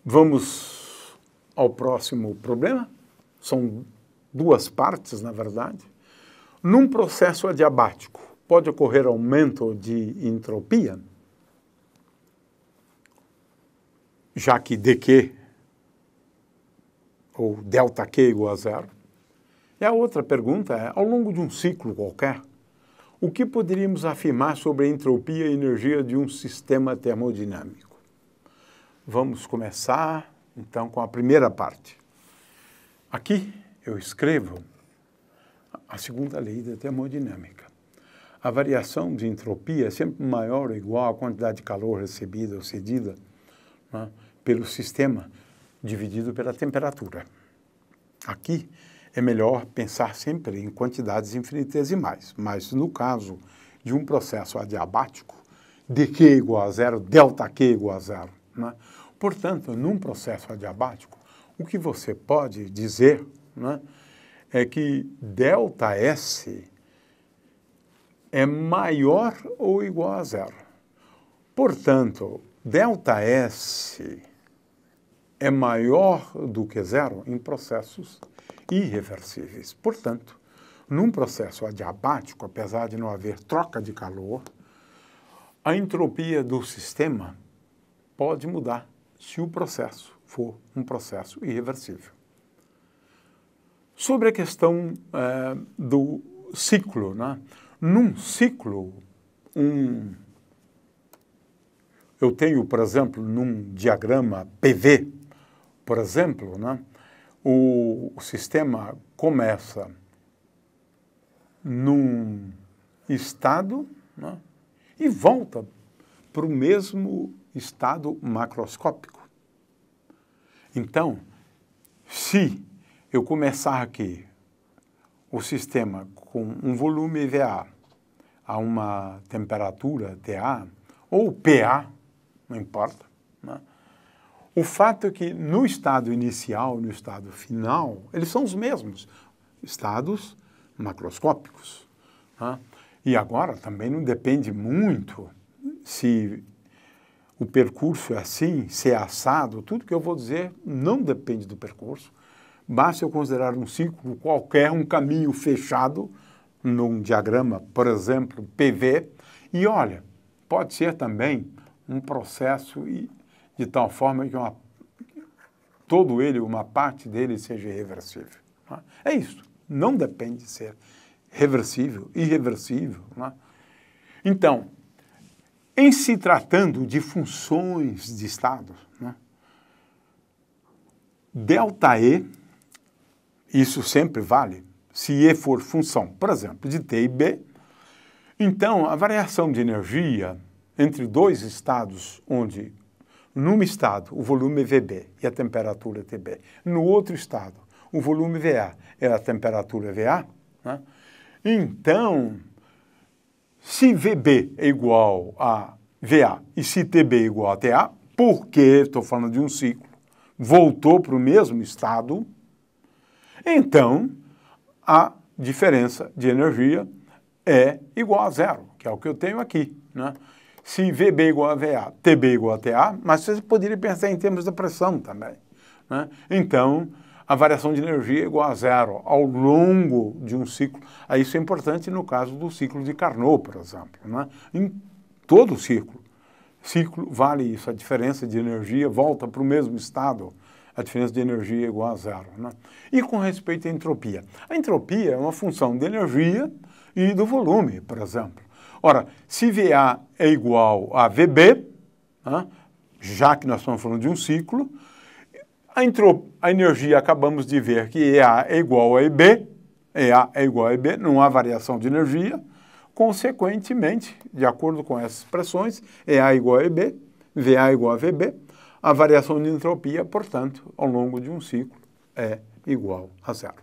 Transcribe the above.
Vamos ao próximo problema. São duas partes, na verdade. Num processo adiabático, pode ocorrer aumento de entropia, já que dq, ou ΔQ igual a zero. E a outra pergunta é, ao longo de um ciclo qualquer, o que poderíamos afirmar sobre a entropia e energia de um sistema termodinâmico? Vamos começar, então, com a primeira parte. Aqui eu escrevo a segunda lei da termodinâmica. A variação de entropia é sempre maior ou igual à quantidade de calor recebida ou cedida, né, pelo sistema dividido pela temperatura. Aqui é melhor pensar sempre em quantidades infinitesimais, mas no caso de um processo adiabático, dq igual a zero, ΔQ igual a zero. Né? Portanto, num processo adiabático, o que você pode dizer, né, é que ΔS é maior ou igual a zero. Portanto, ΔS é maior do que zero em processos irreversíveis. Portanto, num processo adiabático, apesar de não haver troca de calor, a entropia do sistema pode mudar se o processo for um processo irreversível. Sobre a questão do ciclo, né? Num ciclo, eu tenho, por exemplo, num diagrama PV, por exemplo, né? O sistema começa num estado, né, e volta para o mesmo estado macroscópico. Então, se eu começar aqui o sistema com um volume VA a uma temperatura TA, ou PA, não importa, né? O fato é que no estado inicial e no estado final, eles são os mesmos estados macroscópicos. Né? E agora também não depende muito se o percurso é assim, se é assado, tudo que eu vou dizer não depende do percurso. Basta eu considerar um ciclo qualquer, um caminho fechado, num diagrama, por exemplo, PV, e olha, pode ser também um processo de tal forma que todo ele, uma parte dele, seja irreversível. Né? É isso, não depende de ser reversível, irreversível. Né? Então, em se tratando de funções de estado, né, ΔE, isso sempre vale, se E for função, por exemplo, de T e B, então a variação de energia entre dois estados onde num estado, o volume é VB e a temperatura TB. No outro estado, o volume VA e a temperatura VA. Né? Então, se VB é igual a VA e se TB é igual a TA, porque, estou falando de um ciclo, voltou para o mesmo estado, então a diferença de energia é igual a zero, que é o que eu tenho aqui. Né? Se VB igual a VA, TB igual a TA, mas você poderia pensar em termos da pressão também. Né? Então, a variação de energia é igual a zero ao longo de um ciclo. Isso é importante no caso do ciclo de Carnot, por exemplo. Né? Em todo ciclo vale isso, a diferença de energia volta para o mesmo estado, a diferença de energia é igual a zero. Né? E com respeito à entropia. A entropia é uma função de energia e do volume, por exemplo. Ora, se VA é igual a VB, né, já que nós estamos falando de um ciclo, a energia acabamos de ver que EA é igual a EB, EA é igual a EB, não há variação de energia, consequentemente, de acordo com essas expressões, EA é igual a EB, VA é igual a VB, a variação de entropia, portanto, ao longo de um ciclo é igual a zero.